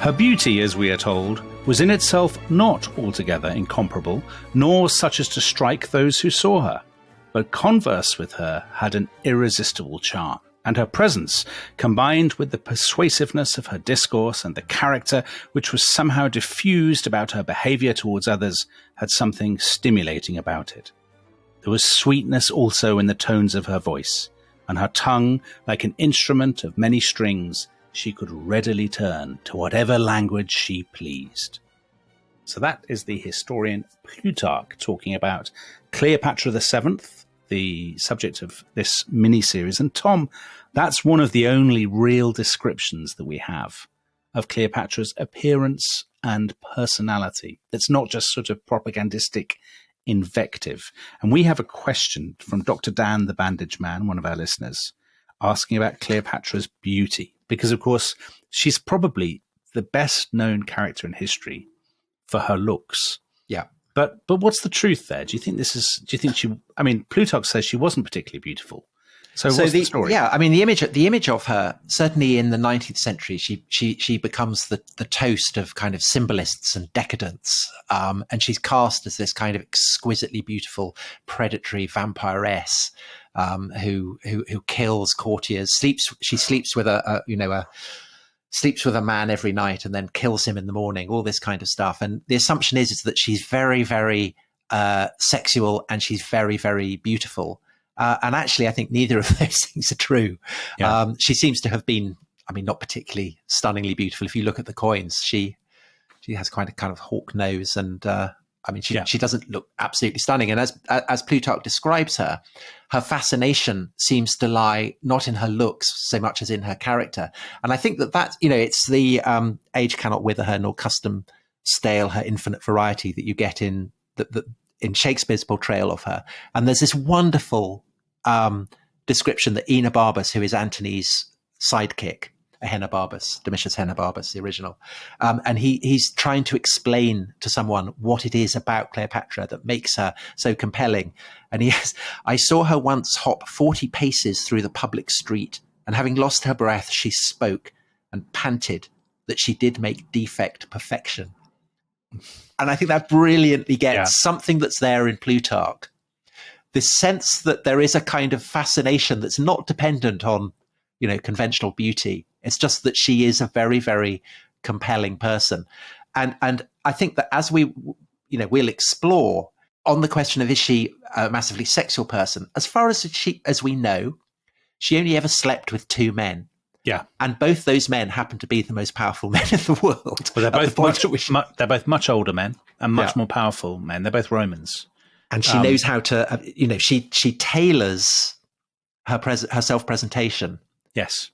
Her beauty, as we are told, was in itself not altogether incomparable, nor such as to strike those who saw her, but converse with her had an irresistible charm, and her presence, combined with the persuasiveness of her discourse and the character which was somehow diffused about her behaviour towards others, had something stimulating about it. There was sweetness also in the tones of her voice, and her tongue, like an instrument of many strings, she could readily turn to whatever language she pleased. So that is the historian Plutarch talking about Cleopatra VII, the subject of this mini-series. And Tom, that's one of the only real descriptions that we have of Cleopatra's appearance and personality. It's not just sort of propagandistic invective. And we have a question from Dr. Dan the Bandage Man, one of our listeners, asking about Cleopatra's beauty. Because, of course, she's probably the best known character in history for her looks. Yeah. But what's the truth there? Do you think she, I mean, Plutarch says she wasn't particularly beautiful. So what's the story? Yeah, I mean, the image of her, certainly in the 19th century, she becomes the toast of kind of symbolists and decadents. And she's cast as this kind of exquisitely beautiful, predatory vampiress who kills courtiers. She sleeps with sleeps with a man every night and then kills him in the morning. All this kind of stuff. And the assumption is that she's very, very sexual and she's very, very beautiful. And actually, I think neither of those things are true. Yeah. She seems to have been, I mean, not particularly stunningly beautiful. If you look at the coins, she has quite a kind of hawk nose, and I mean, she doesn't look absolutely stunning. And as Plutarch describes her, her fascination seems to lie not in her looks so much as in her character. And I think that it's the age cannot wither her, nor custom stale her infinite variety that you get in in Shakespeare's portrayal of her. And there's this wonderful description that Enobarbus, who is Antony's sidekick, Domitius Ahenobarbus, the original, and he's trying to explain to someone what it is about Cleopatra that makes her so compelling. And I saw her once hop 40 paces through the public street, and having lost her breath, she spoke and panted that she did make defect perfection. And I think that brilliantly gets something that's there in Plutarch, this sense that there is a kind of fascination that's not dependent on, conventional beauty. It's just that she is a very, very compelling person. And I think that as we'll explore on the question of, is she a massively sexual person? As far as we know, she only ever slept with 2 men. Yeah. And both those men happen to be the most powerful men in the world. Well, they're both much older men and much more powerful men. They're both Romans. And she knows how to, she tailors her self-presentation. Yes.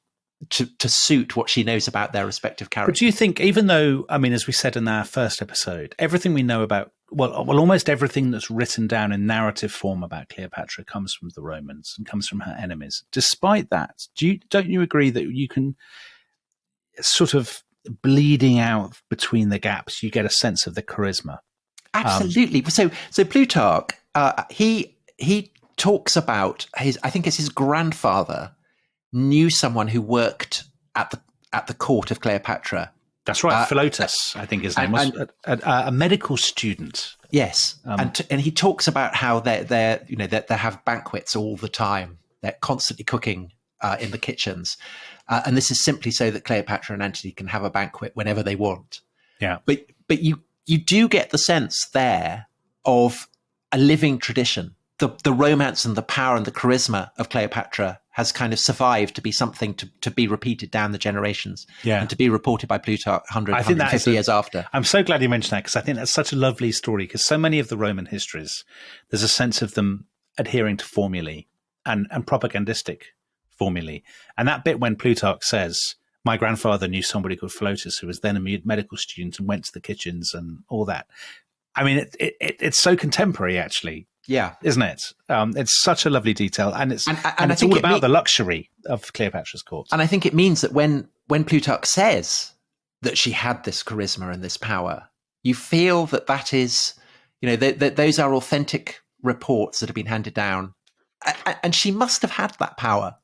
To suit what she knows about their respective characters. But do you think, even though, I mean, as we said in our first episode, everything we know about, well, almost everything that's written down in narrative form about Cleopatra comes from the Romans and comes from her enemies. Despite that, don't you agree that you can sort of bleeding out between the gaps, you get a sense of the charisma? Absolutely. So Plutarch, he talks about I think it's his grandfather knew someone who worked at the court of Cleopatra. That's right, Philotas, I think his name was, a medical student. Yes, and he talks about how they have banquets all the time. They're constantly cooking in the kitchens, and this is simply so that Cleopatra and Antony can have a banquet whenever they want. Yeah, but you do get the sense there of a living tradition. The romance and the power and the charisma of Cleopatra has kind of survived to be something to be repeated down the generations and to be reported by Plutarch 150 years after. I'm so glad you mentioned that, because I think that's such a lovely story, because so many of the Roman histories, there's a sense of them adhering to formulae and propagandistic formulae. And that bit when Plutarch says, my grandfather knew somebody called Philotas who was then a medical student and went to the kitchens and all that. I mean, it's so contemporary, actually. Yeah, isn't it? It's such a lovely detail, and it's all about the luxury of Cleopatra's court. And I think it means that when Plutarch says that she had this charisma and this power, you feel that is, that those are authentic reports that have been handed down, and she must have had that power.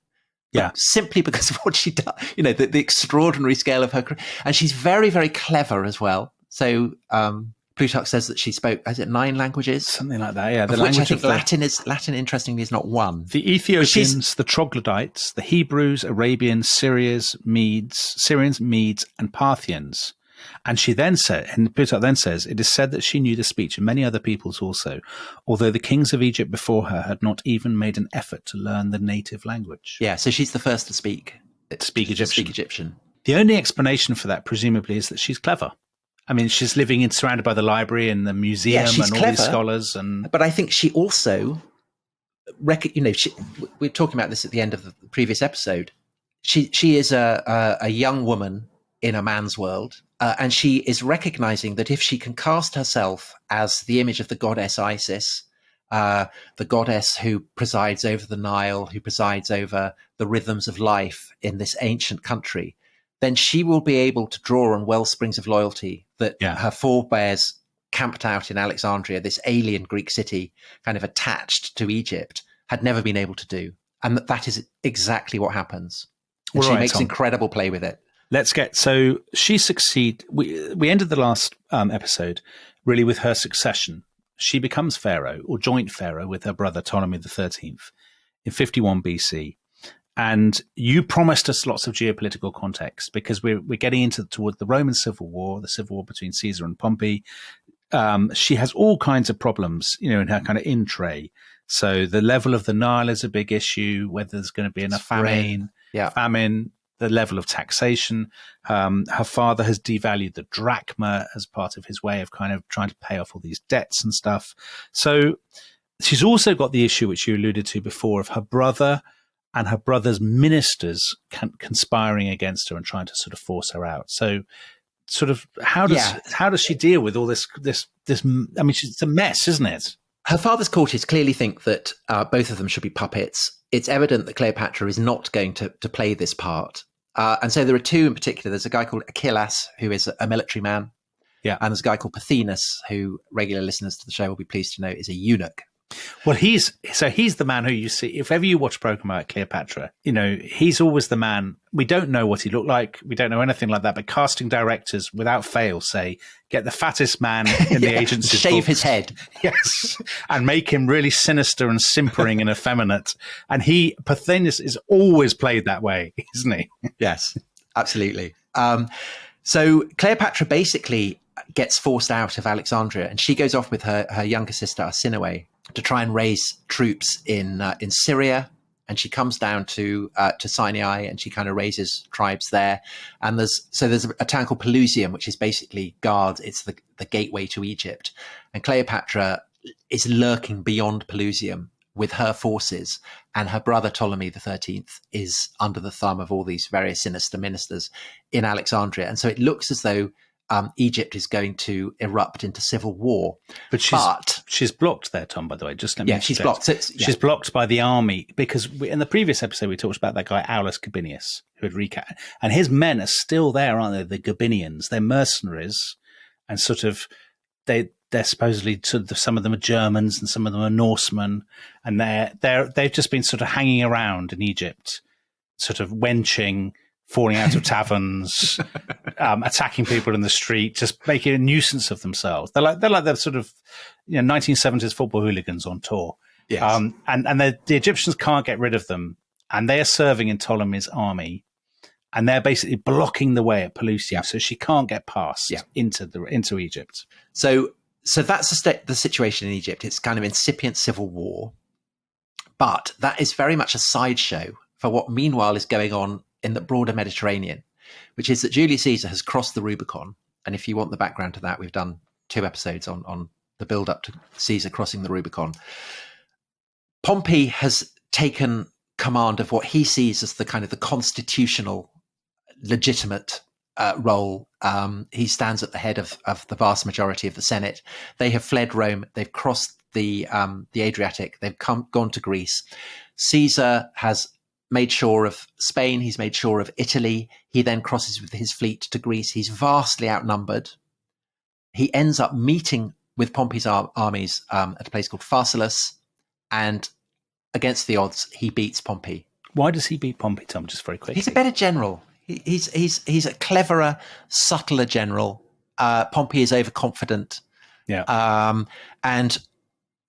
Yeah. Simply because of what she does, the extraordinary scale of her career. And she's very, very clever as well. So Plutarch says that she spoke, is it 9 languages? Something like that, yeah. The language I think Latin, interestingly, is not one. The Ethiopians, the Troglodytes, the Hebrews, Arabians, Syrians, Medes, and Parthians. And she then said, and Plutarch then says, it is said that she knew the speech of many other peoples also, although the kings of Egypt before her had not even made an effort to learn the native language. Yeah, so she's the first to speak Egyptian. The only explanation for that, presumably, is that she's clever. I mean, she's living surrounded by the library and the museum and all these scholars. But I think she also, we're talking about this at the end of the previous episode. She is a young woman in a man's world, and she is recognizing that if she can cast herself as the image of the goddess Isis, the goddess who presides over the Nile, who presides over the rhythms of life in this ancient country, then she will be able to draw on wellsprings of loyalty that her forebears camped out in Alexandria, this alien Greek city kind of attached to Egypt, had never been able to do. And that is exactly what happens. And she makes incredible play with it. So she succeed. We ended the last episode really with her succession. She becomes pharaoh or joint pharaoh with her brother Ptolemy the 13th in 51 BC. And you promised us lots of geopolitical context because we're getting toward the Roman Civil War, the civil war between Caesar and Pompey. She has all kinds of problems, in her kind of in tray. So the level of the Nile is a big issue, whether there's going to be enough famine, the level of taxation. Her father has devalued the drachma as part of his way of kind of trying to pay off all these debts and stuff. So she's also got the issue, which you alluded to before, of her brother and her brother's ministers conspiring against her and trying to sort of force her out. So sort of how does she deal with all this? I mean, it's a mess, isn't it? Her father's courtiers clearly think that both of them should be puppets. It's evident that Cleopatra is not going to play this part. And so there are two in particular. There's a guy called Achillas, who is a military man. Yeah. And there's a guy called Pothinus, who regular listeners to the show will be pleased to know is a eunuch. Well, he's the man who you see, if ever you watch a program about Cleopatra, he's always the man. We don't know what he looked like. We don't know anything like that. But casting directors, without fail, say, get the fattest man in the agency. Shave his head. Yes. And make him really sinister and simpering and effeminate. And Pothinus is always played that way, isn't he? Yes, absolutely. So Cleopatra basically gets forced out of Alexandria, and she goes off with her younger sister Arsinoe to try and raise troops in Syria, and she comes down to Sinai, and she kind of raises tribes there. And there's a town called Pelusium, which is basically guards. It's the gateway to Egypt, and Cleopatra is lurking beyond Pelusium with her forces, and her brother Ptolemy the 13th is under the thumb of all these various sinister ministers in Alexandria, and so it looks as though Egypt is going to erupt into civil war. But she's blocked there, Tom, by the way. Just let me she's blocked. She's blocked by the army because in the previous episode we talked about that guy Aulus Gabinius who had recaptured, and his men are still there, aren't they? The Gabinians, they're mercenaries, and sort of they're supposedly some of them are Germans and some of them are Norsemen, and they've just been sort of hanging around in Egypt, sort of wenching, falling out of taverns, attacking people in the street, just making a nuisance of themselves. They're like the sort of 1970s football hooligans on tour. Yes. And the Egyptians can't get rid of them, and they are serving in Ptolemy's army, and they're basically blocking the way at Pelusium, so she can't get past into Egypt. So that's the situation in Egypt. It's kind of incipient civil war, but that is very much a sideshow for what meanwhile is going on in the broader Mediterranean, which is that Julius Caesar has crossed the Rubicon. And if you want the background to that, we've done 2 episodes on the build up to Caesar crossing the Rubicon. Pompey has taken command of what he sees as the kind of the constitutional, legitimate role. He stands at the head of the vast majority of the Senate. They have fled Rome. They've crossed the Adriatic. They've gone to Greece. Caesar has made sure of Spain. He's made sure of Italy. He then crosses with his fleet to Greece. He's vastly outnumbered. He ends up meeting with Pompey's armies at a place called Pharsalus, and against the odds, he beats Pompey. Why does he beat Pompey, Tom? Just very quickly. He's a better general. He's a cleverer, subtler general. Pompey is overconfident. Yeah. And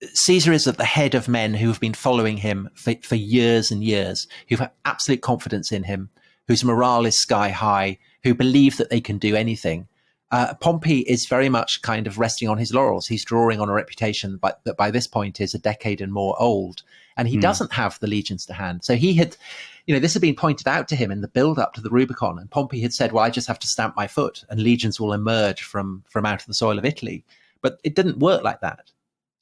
Caesar is at the head of men who have been following him for years and years, who have absolute confidence in him, whose morale is sky high, who believe that they can do anything. Pompey is very much kind of resting on his laurels. He's drawing on a reputation that by this point is a decade and more old, and he doesn't have the legions to hand. So he had, this had been pointed out to him in the build-up to the Rubicon, and Pompey had said, well, I just have to stamp my foot and legions will emerge from out of the soil of Italy. But it didn't work like that.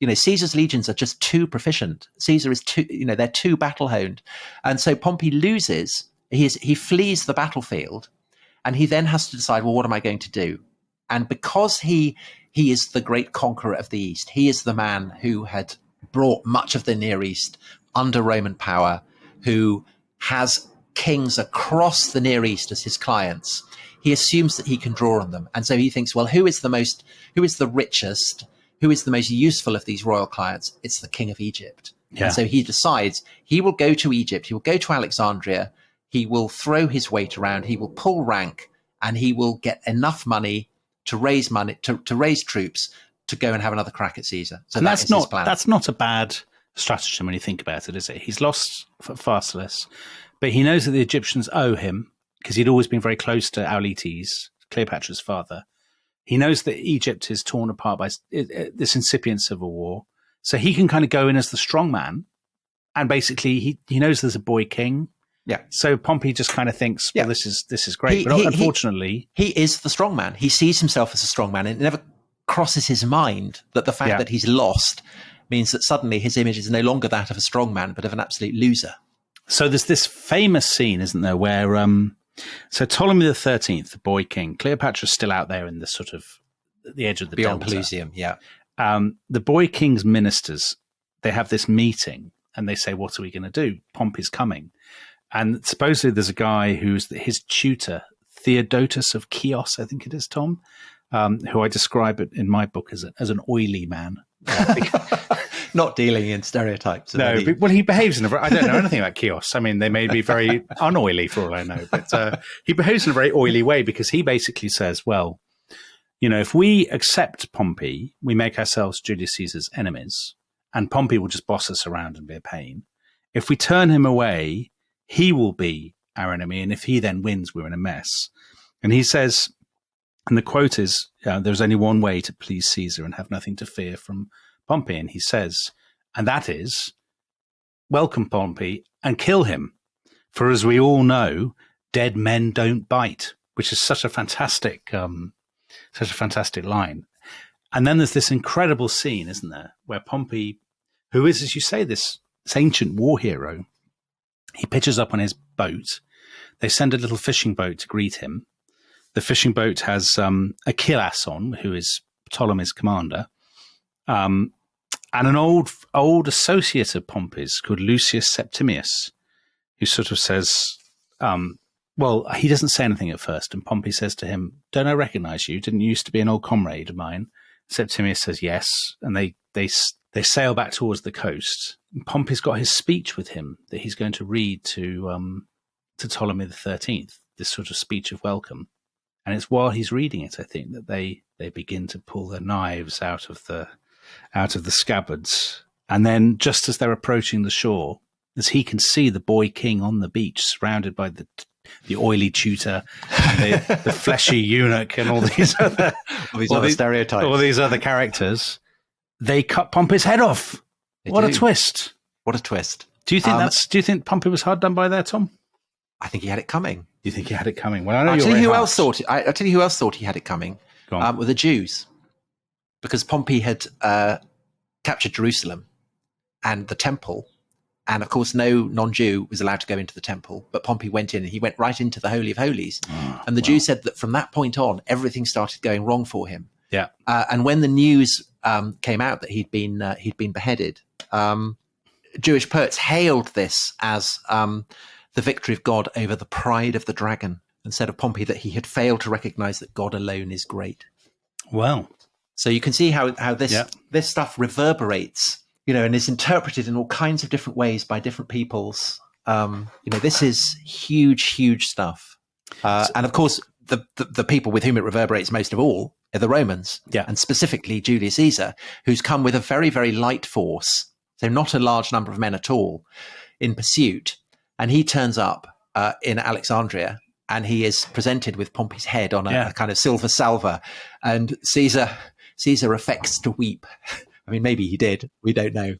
Caesar's legions are just too proficient. Caesar is they're too battle-honed. And so Pompey loses. He flees the battlefield, and he then has to decide, well, what am I going to do? And because he is the great conqueror of the East, he is the man who had brought much of the Near East under Roman power, who has kings across the Near East as his clients. He assumes that he can draw on them. And so he thinks, well, who is the richest, who is the most useful of these royal clients? It's the king of Egypt. Yeah. And so he decides he will go to Egypt. He will go to Alexandria. He will throw his weight around. He will pull rank, and he will get enough money to raise troops to go and have another crack at Caesar. So that's his plan. That's not a bad stratagem when you think about it, is it? He's lost Pharsalus, but he knows that the Egyptians owe him because he'd always been very close to Auletes, Cleopatra's father. He knows that Egypt is torn apart by this incipient civil war. So he can kind of go in as the strong man. And basically, he knows there's a boy king. Yeah. So Pompey just kind of thinks, well, this is great. But unfortunately... He is the strong man. He sees himself as a strong man. And it never crosses his mind that the fact that he's lost means that suddenly his image is no longer that of a strong man, but of an absolute loser. So there's this famous scene, isn't there, where... So Ptolemy the 13th, the boy king, Cleopatra's still out there in the sort of the edge of the beyond delta. Pelusium, yeah. The boy king's ministers, they have this meeting and they say, what are we going to do? Pompey's coming. And supposedly there's a guy who's his tutor, Theodotus of Chios, I think it is, Tom, who I describe it in my book as an oily man. Not dealing in stereotypes. No, he behaves in I don't know anything about Chios. I mean, they may be very unoily for all I know, but he behaves in a very oily way because he basically says, well, if we accept Pompey, we make ourselves Julius Caesar's enemies, and Pompey will just boss us around and be a pain. If we turn him away, he will be our enemy, and if he then wins, we're in a mess. And he says, and the quote is, there's only one way to please Caesar and have nothing to fear from Pompey. And he says, and that is, welcome Pompey and kill him. For as we all know, dead men don't bite, which is such a fantastic line. And then there's this incredible scene, isn't there, where Pompey, who is, as you say, this ancient war hero, he pitches up on his boat. They send a little fishing boat to greet him. The fishing boat has Achillas on, who is Ptolemy's commander, and an old associate of Pompey's called Lucius Septimius, who sort of says, well, he doesn't say anything at first, and Pompey says to him, don't I recognize you? Didn't you used to be an old comrade of mine? Septimius says yes, and they sail back towards the coast. And Pompey's got his speech with him that he's going to read to Ptolemy the 13th, this sort of speech of welcome. And it's while he's reading it, I think, that they begin to pull their knives out of the scabbards. And then just as they're approaching the shore, as he can see the boy king on the beach, surrounded by the oily tutor, and the fleshy eunuch, and all these other stereotypes, all these other characters, they cut Pompey's head off. What a twist! What a twist! Do you think do you think Pompey was hard done by there, Tom? I think he had it coming. You think he had it coming? Well, I know I'll tell you who else thought he had it coming. Were the Jews, because Pompey had captured Jerusalem and the temple, and of course no non-Jew was allowed to go into the temple, but Pompey went in and he went right into the Holy of Holies. And the Jews said that from that point on, everything started going wrong for him. Yeah. And when the news came out that he'd been beheaded, Jewish poets hailed this as the victory of God over the pride of the dragon, and said of Pompey that he had failed to recognize that God alone is great. Well, so you can see how this stuff reverberates, and is interpreted in all kinds of different ways by different peoples. This is huge stuff. And of course, the people with whom it reverberates most of all are the Romans, and specifically Julius Caesar, who's come with a very, very light force, so not a large number of men at all, in pursuit. And he turns up in Alexandria, and he is presented with Pompey's head on a kind of silver salver, and Caesar affects to weep. I mean, maybe he did. We don't know.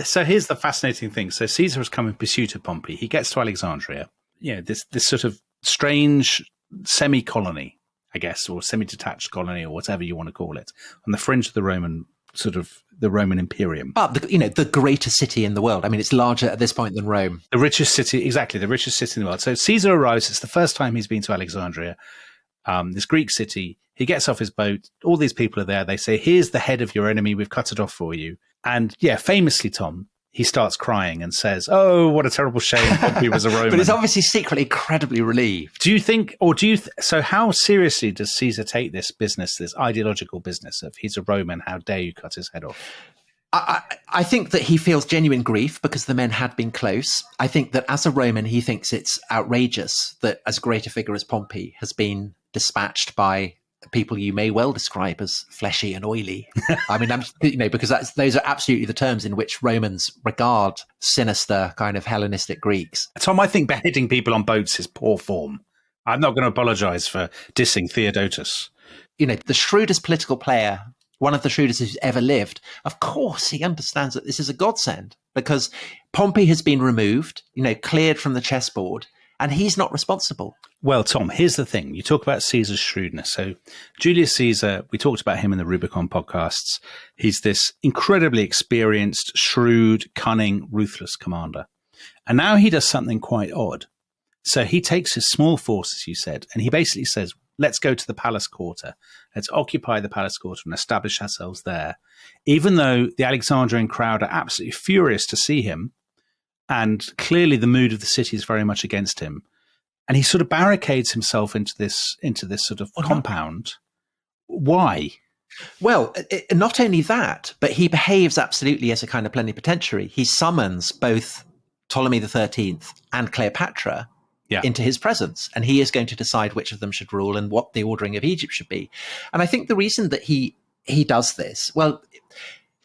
So here's the fascinating thing. So Caesar has come in pursuit of Pompey. He gets to Alexandria. This sort of strange semi-colony, I guess, or semi-detached colony, or whatever you want to call it, on the fringe of the Roman Imperium. But the greatest city in the world. I mean, it's larger at this point than Rome. The richest city, exactly, the richest city in the world. So Caesar arrives. It's the first time he's been to Alexandria, this Greek city. He gets off his boat. All these people are there. They say, "Here's the head of your enemy. We've cut it off for you." And famously, Tom, he starts crying and says, "Oh, what a terrible shame Pompey was a Roman." But he's obviously secretly incredibly relieved. Do you think, or do you, so how seriously does Caesar take this business, this ideological business of he's a Roman, how dare you cut his head off? I think that he feels genuine grief because the men had been close. I think that as a Roman, he thinks it's outrageous that as great a figure as Pompey has been dispatched by people you may well describe as fleshy and oily. I mean, because those are absolutely the terms in which Romans regard sinister kind of Hellenistic Greeks. Tom, I think beheading people on boats is poor form. I'm not going to apologize for dissing Theodotus. The shrewdest political player, one of the shrewdest who's ever lived, of course he understands that this is a godsend because Pompey has been removed, cleared from the chessboard, and he's not responsible. Well, Tom, here's the thing. You talk about Caesar's shrewdness. So Julius Caesar, we talked about him in the Rubicon podcasts. He's this incredibly experienced, shrewd, cunning, ruthless commander. And now he does something quite odd. So he takes his small force, as you said, and he basically says, let's go to the palace quarter. Let's occupy the palace quarter and establish ourselves there. Even though the Alexandrian crowd are absolutely furious to see him, and clearly the mood of the city is very much against him. And he sort of barricades himself into this sort of compound. Why? Well, not only that, but he behaves absolutely as a kind of plenipotentiary. He summons both Ptolemy XIII and Cleopatra into his presence, and he is going to decide which of them should rule and what the ordering of Egypt should be. And I think the reason that he does this, well,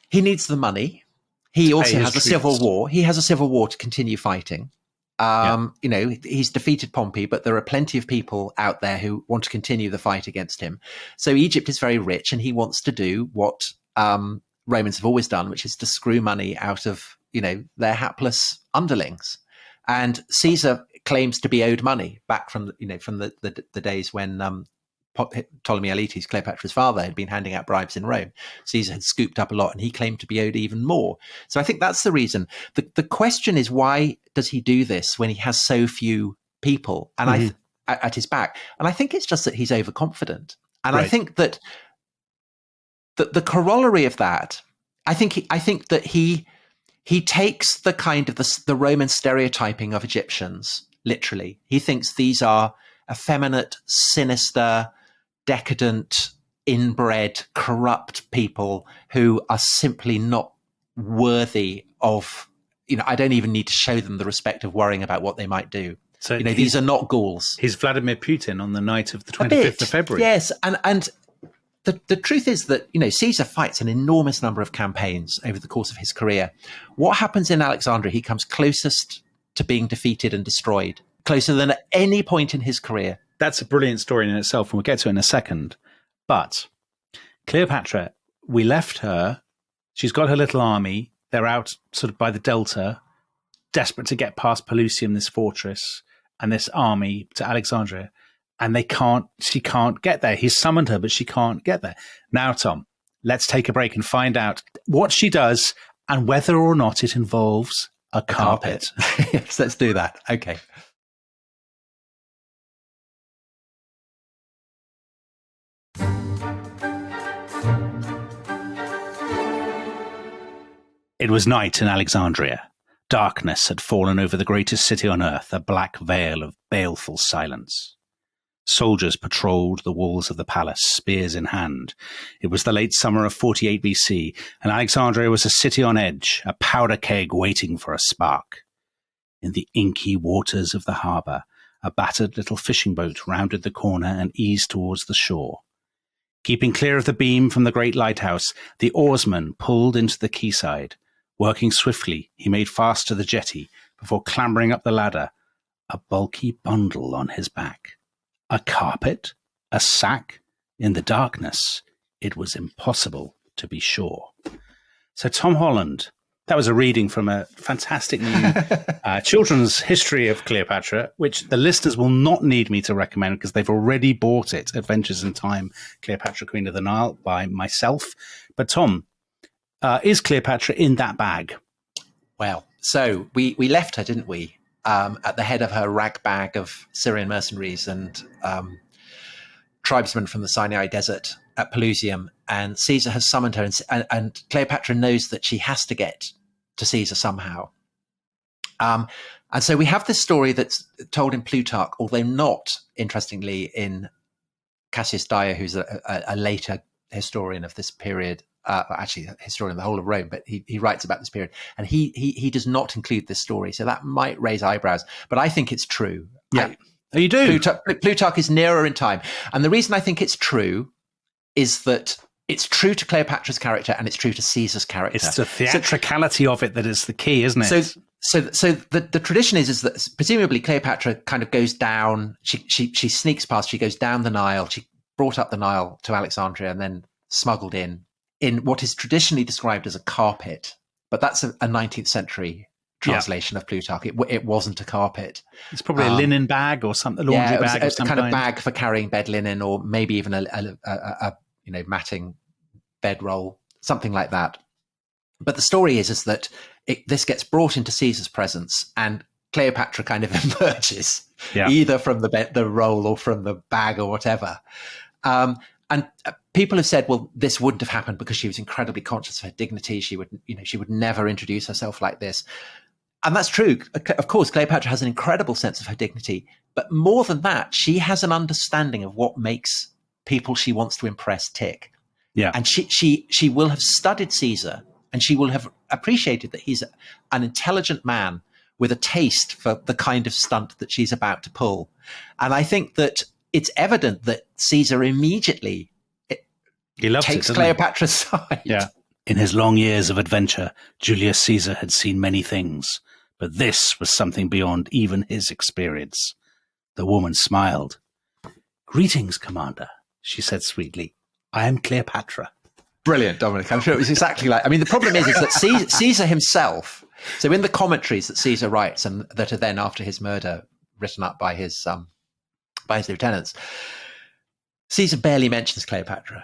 he needs the money. He also has a civil war. He has a civil war to continue fighting. He's defeated Pompey, but there are plenty of people out there who want to continue the fight against him. So Egypt is very rich, and he wants to do what Romans have always done, which is to screw money out of their hapless underlings. And Caesar claims to be owed money back from the days when Ptolemy Auletes, Cleopatra's father, had been handing out bribes in Rome. Caesar had scooped up a lot, and he claimed to be owed even more. So I think that's the reason. The question is, why does he do this when he has so few people and at his back? And I think it's just that he's overconfident. And I think that the corollary of that, I think that he takes the kind of the Roman stereotyping of Egyptians literally. He thinks these are effeminate, sinister, decadent, inbred, corrupt people who are simply not worthy of, I don't even need to show them the respect of worrying about what they might do. So these are not Gauls. He's Vladimir Putin on the night of the 25th of February. Yes, and the truth is that, Caesar fights an enormous number of campaigns over the course of his career. What happens in Alexandria, he comes closest to being defeated and destroyed, closer than at any point in his career. That's a brilliant story in itself, and we'll get to it in a second. But Cleopatra, we left her. She's got her little army. They're out sort of by the Delta, desperate to get past Pelusium, this fortress, and this army to Alexandria. And she can't get there. He's summoned her, but she can't get there. Now, Tom, let's take a break and find out what she does and whether or not it involves a carpet. Yes, let's do that. Okay. It was night in Alexandria. Darkness had fallen over the greatest city on earth, a black veil of baleful silence. Soldiers patrolled the walls of the palace, spears in hand. It was the late summer of 48 BC, and Alexandria was a city on edge, a powder keg waiting for a spark. In the inky waters of the harbour, a battered little fishing boat rounded the corner and eased towards the shore. Keeping clear of the beam from the great lighthouse, the oarsman pulled into the quayside. Working swiftly, he made fast to the jetty before clambering up the ladder, a bulky bundle on his back. A carpet? A sack? In the darkness, it was impossible to be sure. So Tom Holland, that was a reading from a fantastic new children's history of Cleopatra, which the listeners will not need me to recommend because they've already bought it, Adventures in Time, Cleopatra, Queen of the Nile, by myself. But Tom, is Cleopatra in that bag? Well, so we left her, didn't we, at the head of her rag bag of Syrian mercenaries and tribesmen from the Sinai Desert at Pelusium, and Caesar has summoned her, and Cleopatra knows that she has to get to Caesar somehow. And so we have this story that's told in Plutarch, although not, interestingly, in Cassius Dio, who's a later historian of this period, actually a historian of the whole of Rome, but he writes about this period, and he does not include this story. So that might raise eyebrows, but I think it's true. Yeah. You do. Plutarch is nearer in time. And the reason I think it's true is that it's true to Cleopatra's character and it's true to Caesar's character. It's the theatricality of it that is the key, isn't it? So the tradition is that presumably Cleopatra kind of goes down, she sneaks past, she goes down the Nile, she brought up the Nile to Alexandria and then smuggled in what is traditionally described as a carpet. But that's a 19th century translation of Plutarch. It wasn't a carpet. It's probably a linen bag or something, a laundry bag of some kind of bag for carrying bed linen, or maybe even a matting bedroll, something like that. But the story is that this gets brought into Caesar's presence, and Cleopatra kind of emerges either from the roll or from the bag or whatever. And people have said, well, this wouldn't have happened because she was incredibly conscious of her dignity. She would never introduce herself like this. And that's true. Of course, Cleopatra has an incredible sense of her dignity, but more than that, she has an understanding of what makes people she wants to impress tick. Yeah. And she will have studied Caesar, and she will have appreciated that he's an intelligent man with a taste for the kind of stunt that she's about to pull. And I think that it's evident that Caesar immediately takes Cleopatra's side. Yeah. In his long years of adventure, Julius Caesar had seen many things, but this was something beyond even his experience. The woman smiled. "Greetings, Commander," she said sweetly. "I am Cleopatra." Brilliant, Dominic. I'm sure it was exactly like... I mean, the problem is that Caesar himself... So in the commentaries that Caesar writes, and that are then, after his murder, written up by his lieutenants, Caesar barely mentions Cleopatra.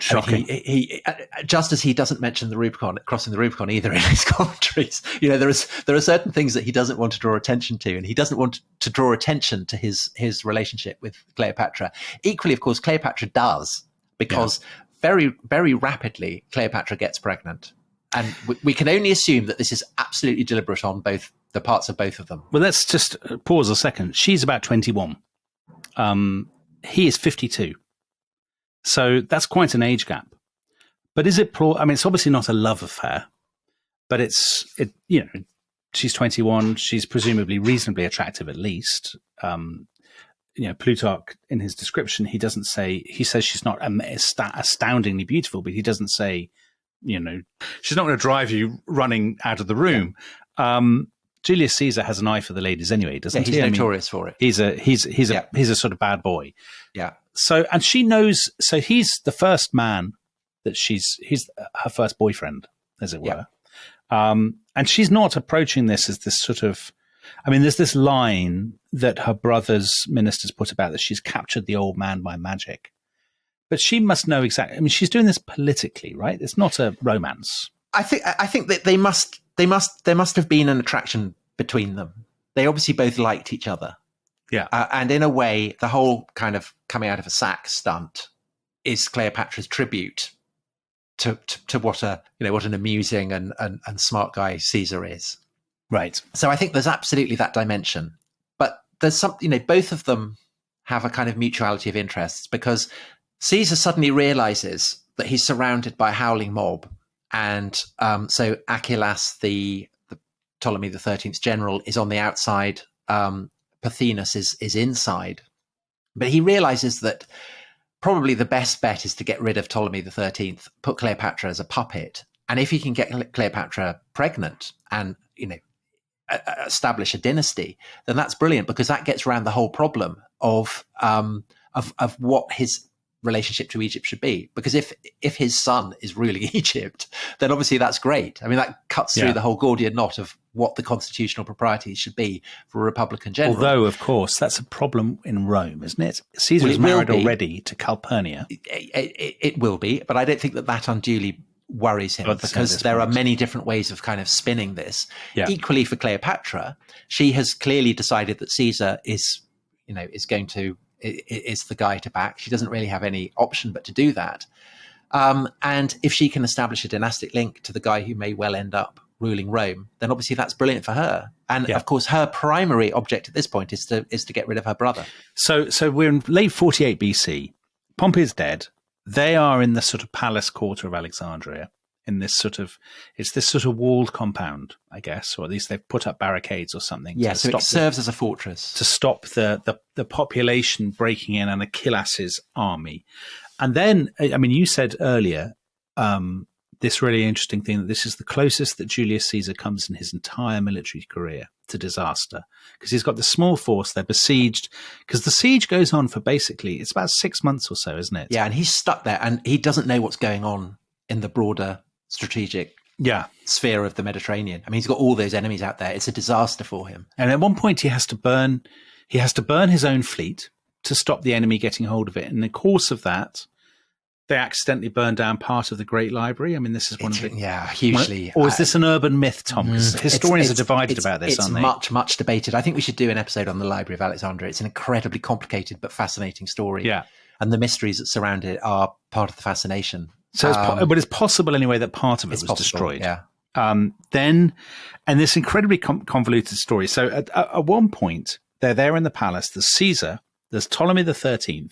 Shocking. I mean, he just as he doesn't mention the Rubicon, crossing the Rubicon either in his commentaries. There are certain things that he doesn't want to draw attention to, and he doesn't want to draw attention to his relationship with Cleopatra. Equally, of course, Cleopatra does, because very, very rapidly Cleopatra gets pregnant, and we can only assume that this is absolutely deliberate on both the parts of both of them. Well, let's just pause a second. She's about 21. He is 52. So that's quite an age gap. But is it I mean, it's obviously not a love affair, but she's 21. She's presumably reasonably attractive, at least. Plutarch, in his description, he says she's not astoundingly beautiful, but he doesn't say, she's not going to drive you running out of the room. Julius Caesar has an eye for the ladies anyway, doesn't he? He's notorious for it. He's a sort of bad boy. Yeah. So, and she knows, so he's the first man that he's her first boyfriend, as it were. Yeah. And she's not approaching this as this sort of, I mean, there's this line that her brother's ministers put about that she's captured the old man by magic. But she must know exactly, I mean, she's doing this politically, right? It's not a romance. I think that there must have been an attraction between them. They obviously both liked each other. Yeah. And in a way, the whole kind of coming out of a sack stunt is Cleopatra's tribute to what an amusing and smart guy Caesar is. Right. So I think there's absolutely that dimension. But there's both of them have a kind of mutuality of interests, because Caesar suddenly realizes that he's surrounded by a howling mob. And so Achillas, the Ptolemy XIII's general is on the outside. Pothinus is inside. But he realizes that probably the best bet is to get rid of Ptolemy XIII, put Cleopatra as a puppet. And if he can get Cleopatra pregnant and, establish a dynasty, then that's brilliant, because that gets around the whole problem of what his relationship to Egypt should be. Because if his son is ruling Egypt, then obviously that's great. I mean, that cuts through the whole Gordian knot of what the constitutional proprieties should be for a Republican general. Although, of course, that's a problem in Rome, isn't it? Caesar is married already to Calpurnia. It will be, but I don't think that unduly worries him, because there are many different ways of kind of spinning this. Yeah. Equally for Cleopatra, she has clearly decided that Caesar is the guy to back. She doesn't really have any option but to do that. And if she can establish a dynastic link to the guy who may well end up ruling Rome, then obviously that's brilliant for her. And of course, her primary object at this point is to get rid of her brother. So we're in late 48 BC. Pompey is dead. They are in the sort of palace quarter of Alexandria. In this sort of, it's this sort of walled compound, I guess, or at least they've put up barricades or something. Yeah, so it serves as a fortress to stop the population breaking in and Achillas's army. And then, I mean, you said earlier this really interesting thing, that this is the closest that Julius Caesar comes in his entire military career to disaster, because he's got this small force. They're besieged, because the siege goes on for basically, it's about 6 months or so, isn't it? Yeah, and he's stuck there, and he doesn't know what's going on in the broader strategic sphere of the Mediterranean. I mean, he's got all those enemies out there. It's a disaster for him. And at one point he has to burn his own fleet to stop the enemy getting hold of it. And in the course of that, they accidentally burn down part of the Great Library. I mean, this is one of the... Yeah, hugely. Or is this an urban myth, Tom? Because historians are divided about this, aren't they? It's much debated. I think we should do an episode on the Library of Alexandria. It's an incredibly complicated but fascinating story. Yeah. And the mysteries that surround it are part of the fascination. So, but it's possible anyway that part of it was destroyed. Yeah. And this incredibly convoluted story. So at one point, they're there in the palace. There's Caesar, there's Ptolemy XIII,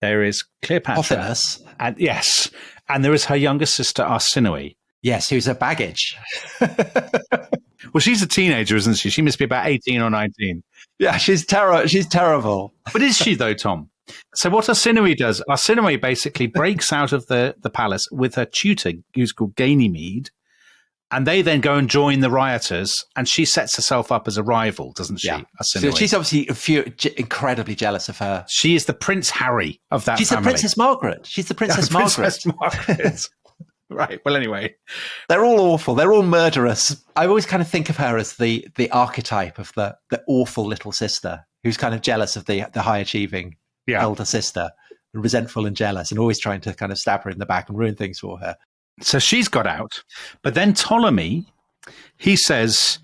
there is Cleopatra. Pothinus. And yes. And there is her younger sister, Arsinoe. Yes, who's a baggage. Well, she's a teenager, isn't she? She must be about 18 or 19. Yeah, she's terrible. But is she, though, Tom? So what Arsinoe does, Arsinoe basically breaks out of the palace with her tutor, who's called Ganymede, and they then go and join the rioters, and she sets herself up as a rival, doesn't she? Yeah. So she's obviously incredibly jealous of her. She is the Prince Harry of that family. She's the Princess Margaret. She's the Princess Margaret. Right. Well, anyway. They're all awful. They're all murderous. I always kind of think of her as the archetype of the awful little sister who's kind of jealous of the high-achieving elder sister, resentful and jealous, and always trying to kind of stab her in the back and ruin things for her. So she's got out. But then Ptolemy, he says,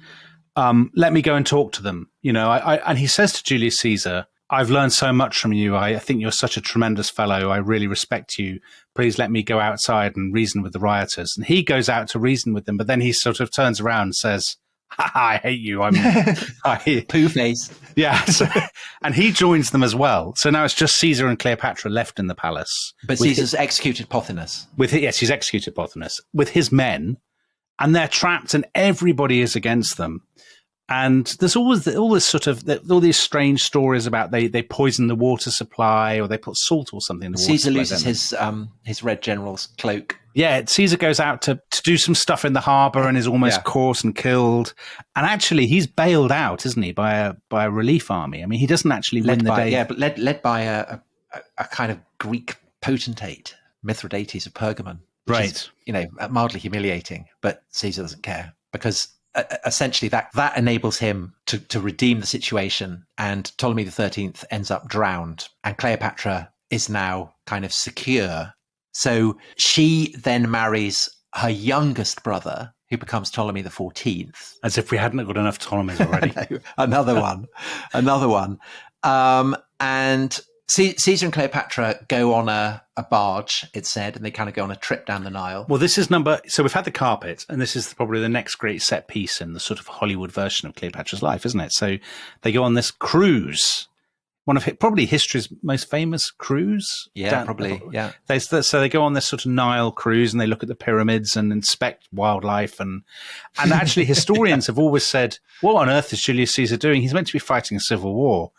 let me go and talk to them. And he says to Julius Caesar, I've learned so much from you. I think you're such a tremendous fellow. I really respect you. Please let me go outside and reason with the rioters. And he goes out to reason with them, but then he sort of turns around and says, I hate you. Pooh face. Yeah. And he joins them as well. So now it's just Caesar and Cleopatra left in the palace. But Caesar's executed Pothinus. Yes, he's executed Pothinus with his men, and they're trapped and everybody is against them. And there's always all these strange stories about they poison the water supply, or they put salt or something in the water Caesar supply. Loses his Red General's cloak. Yeah, Caesar goes out to do some stuff in the harbour and is almost caught and killed. And actually, he's bailed out, isn't he, by a relief army? I mean, he doesn't actually win the day. Yeah, but led by a kind of Greek potentate, Mithridates of Pergamon. Which is, mildly humiliating, but Caesar doesn't care, because essentially that enables him to redeem the situation, and Ptolemy XIII ends up drowned, and Cleopatra is now kind of secure. So she then marries her youngest brother, who becomes Ptolemy XIV. As if we hadn't got enough Ptolemies already. Another one. And Caesar and Cleopatra go on a barge, it's said, and they kind of go on a trip down the Nile. Well, so we've had the carpet, and this is probably the next great set piece in the sort of Hollywood version of Cleopatra's life, isn't it? So they go on this cruise. one of probably history's most famous cruise. Yeah, probably. Yeah. So they go on this sort of Nile cruise and they look at the pyramids and inspect wildlife. And actually historians have always said, what on earth is Julius Caesar doing? He's meant to be fighting a civil war.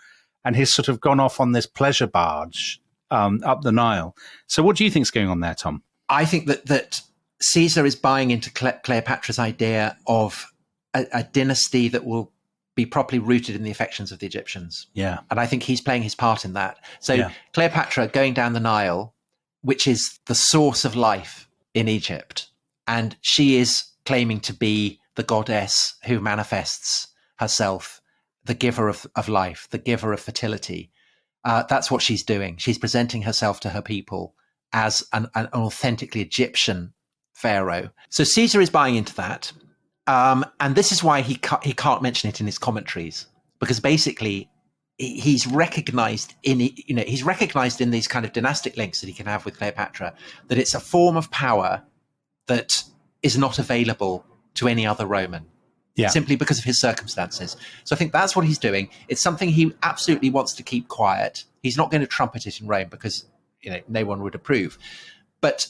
And he's sort of gone off on this pleasure barge up the Nile. So what do you think is going on there, Tom? I think that Caesar is buying into Cleopatra's idea of a dynasty that will be properly rooted in the affections of the Egyptians. Yeah. And I think he's playing his part in that. So Cleopatra going down the Nile, which is the source of life in Egypt, and she is claiming to be the goddess who manifests herself, the giver of life, the giver of fertility. That's what she's doing. She's presenting herself to her people as an authentically Egyptian pharaoh. So Caesar is buying into that. And this is why he can't mention it in his commentaries, because basically he's recognized in these kind of dynastic links that he can have with Cleopatra, that it's a form of power that is not available to any other Roman, simply because of his circumstances. So I think that's what he's doing. It's something he absolutely wants to keep quiet. He's not going to trumpet it in Rome because no one would approve. But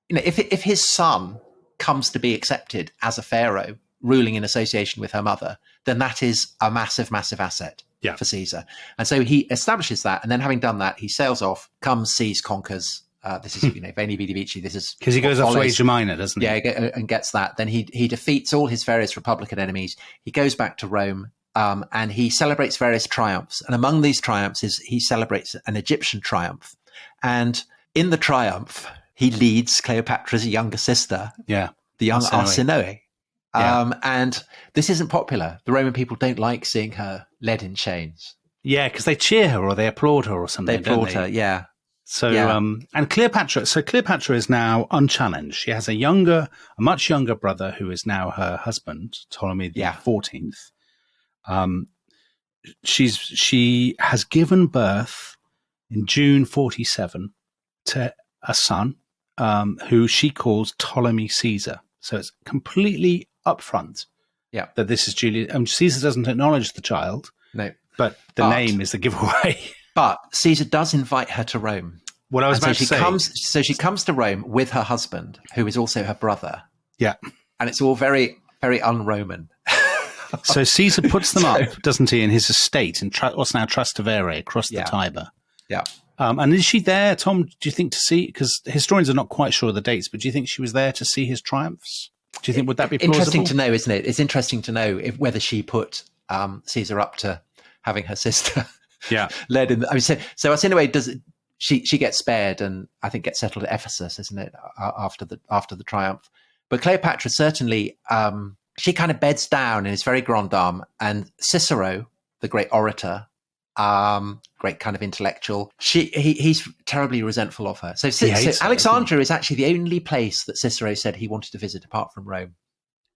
if his son comes to be accepted as a pharaoh ruling in association with her mother, then that is a massive, massive asset for Caesar. And so he establishes that. And then having done that, he sails off, comes, sees, conquers. This is, Veni Vidi Vici. This is because he goes off to Asia Minor, doesn't he? Yeah, and gets that. Then he defeats all his various Republican enemies. He goes back to Rome, and he celebrates various triumphs. And among these triumphs he celebrates an Egyptian triumph. And in the triumph, he leads Cleopatra's younger sister, the young Arsinoe. And this isn't popular. The Roman people don't like seeing her led in chains. Yeah, because they cheer her or they applaud her or something. They applaud her, yeah. So, and Cleopatra is now unchallenged. She has a much younger brother who is now her husband, Ptolemy the 14th. She has given birth in June 47 to a son who she calls Ptolemy Caesar. So it's completely upfront that this is Julius. Caesar doesn't acknowledge the child, but the name is the giveaway. But Caesar does invite her to Rome. Well, I was about to say. So she comes to Rome with her husband, who is also her brother. Yeah. And it's all very, very un-Roman. So Caesar puts them up, doesn't he, in his estate in what's now Trastevere across the Tiber. Yeah. And is she there, Tom, do you think, to see? Because historians are not quite sure of the dates, but do you think she was there to see his triumphs? Do you think, would that be plausible? Interesting to know, isn't it? It's interesting to know whether she put Caesar up to having her sister led in. So Arsinoe she gets spared and I think gets settled at Ephesus, isn't it? After the triumph. But Cleopatra certainly, she kind of beds down and is very grande dame. And Cicero, the great orator, great kind of intellectual, he's terribly resentful of her. So Alexandria is actually the only place that Cicero said he wanted to visit apart from Rome.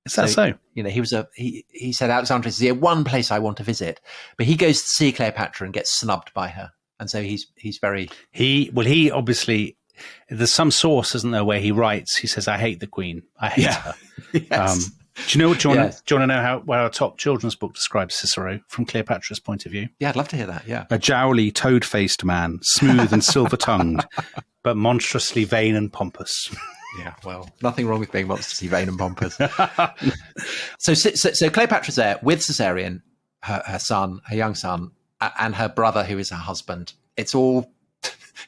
Is that so? He said Alexandria is the one place I want to visit, but he goes to see Cleopatra and gets snubbed by her, and so he's very he obviously, there's some source, isn't there, where he writes, he says, "I hate the Queen, I hate her." Yes. Do you want to know how our top children's book describes Cicero from Cleopatra's point of view? Yeah, I'd love to hear that. Yeah, a jowly, toad-faced man, smooth and silver-tongued, but monstrously vain and pompous. Yeah, well, nothing wrong with being monstrously vain and pompous. So Cleopatra's there with Caesarion, her son, her young son, and her brother, who is her husband. It's all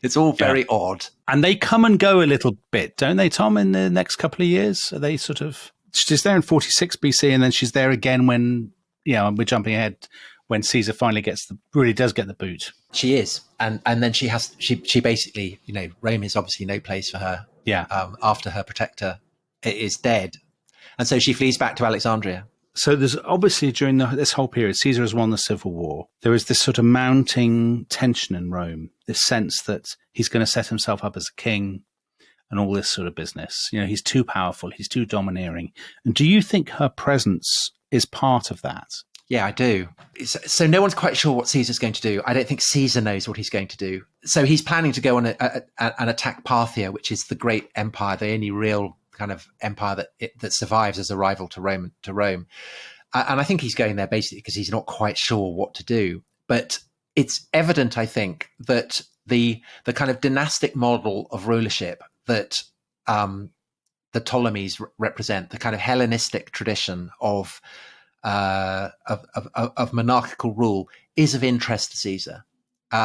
very odd. And they come and go a little bit, don't they, Tom, in the next couple of years? Are they sort of... She's there in 46 BC, and then she's there again when, we're jumping ahead, when Caesar finally really does get the boot. She is. And then she basically, Rome is obviously no place for her. Yeah. After her protector is dead. And so she flees back to Alexandria. So there's obviously during this whole period, Caesar has won the civil war. There is this sort of mounting tension in Rome, this sense that he's going to set himself up as a king and all this sort of business. He's too powerful, he's too domineering. And do you think her presence is part of that? Yeah, I do. So no one's quite sure what Caesar's going to do. I don't think Caesar knows what he's going to do. So he's planning to go on an attack Parthia, which is the great empire, the only real kind of empire that survives as a rival to Rome. And I think he's going there basically because he's not quite sure what to do. But it's evident, I think, that the kind of dynastic model of rulership that the Ptolemies represent, the kind of Hellenistic tradition of monarchical rule, is of interest to Caesar.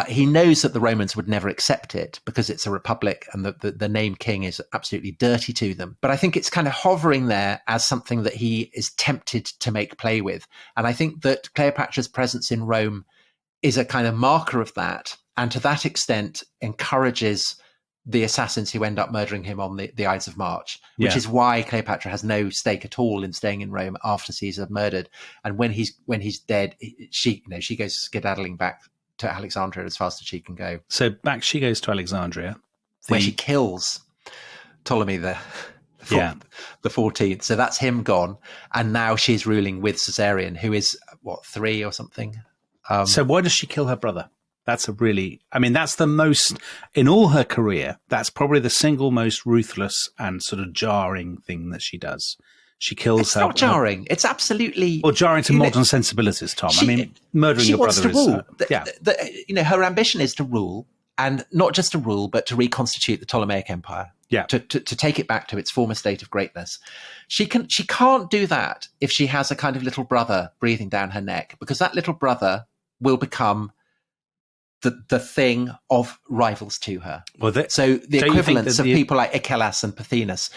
He knows that the Romans would never accept it because it's a republic and the name king is absolutely dirty to them. But I think it's kind of hovering there as something that he is tempted to make play with. And I think that Cleopatra's presence in Rome is a kind of marker of that, and to that extent encourages the assassins who end up murdering him on the Ides of March, which is why Cleopatra has no stake at all in staying in Rome after Caesar murdered. And when he's dead, she goes skedaddling back to Alexandria as fast as she can go. So back she goes to Alexandria, where she kills Ptolemy the 14th. So that's him gone, and now she's ruling with Caesarion, who is 3 or something. So why does she kill her brother? That's that's the most, in all her career, that's probably the single most ruthless and sort of jarring thing that she does. She kills It's not jarring. It's absolutely... Well, jarring to modern sensibilities, Tom. Murdering your brother is... rule. Her ambition is to rule, and not just to rule, but to reconstitute the Ptolemaic Empire. Yeah. To take it back to its former state of greatness. She can't do that if she has a kind of little brother breathing down her neck, because that little brother will become the thing of rivals to her. Well, so the equivalents of people like Icellas and Pothinus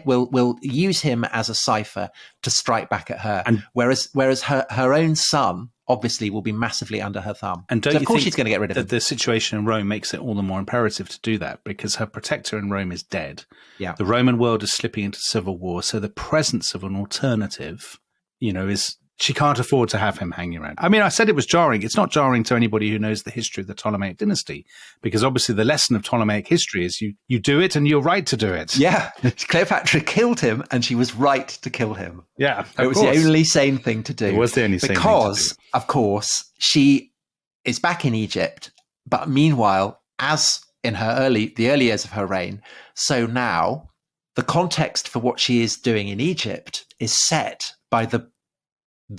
will use him as a cipher to strike back at her. And whereas her own son obviously will be massively under her thumb. And of course she's going to get rid of him. The situation in Rome makes it all the more imperative to do that, because her protector in Rome is dead. Yeah. The Roman world is slipping into civil war. So the presence of an alternative, is... She can't afford to have him hanging around. I said it was jarring. It's not jarring to anybody who knows the history of the Ptolemaic dynasty, because obviously the lesson of Ptolemaic history is you do it and you're right to do it. Yeah. Cleopatra killed him and she was right to kill him. Yeah. It was the only sane thing to do. It was the only sane thing to do. Because, of course, she is back in Egypt, but meanwhile, as in the early years of her reign, so now the context for what she is doing in Egypt is set by the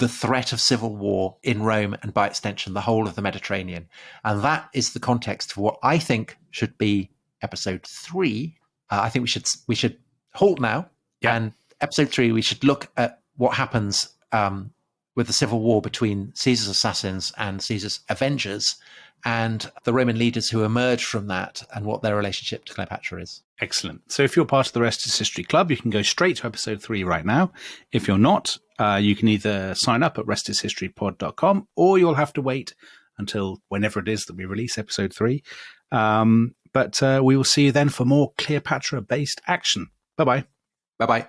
threat of civil war in Rome and, by extension, the whole of the Mediterranean. And that is the context for what I think should be episode 3. I think we should halt now. Yeah. And episode 3, we should look at what happens with the civil war between Caesar's assassins and Caesar's avengers, and the Roman leaders who emerge from that, and what their relationship to Cleopatra is. Excellent. So if you're part of the Rest Is History Club, you can go straight to episode 3 right now. If you're not, you can either sign up at restishistorypod.com, or you'll have to wait until whenever it is that we release episode 3. But we will see you then for more Cleopatra-based action. Bye-bye. Bye-bye.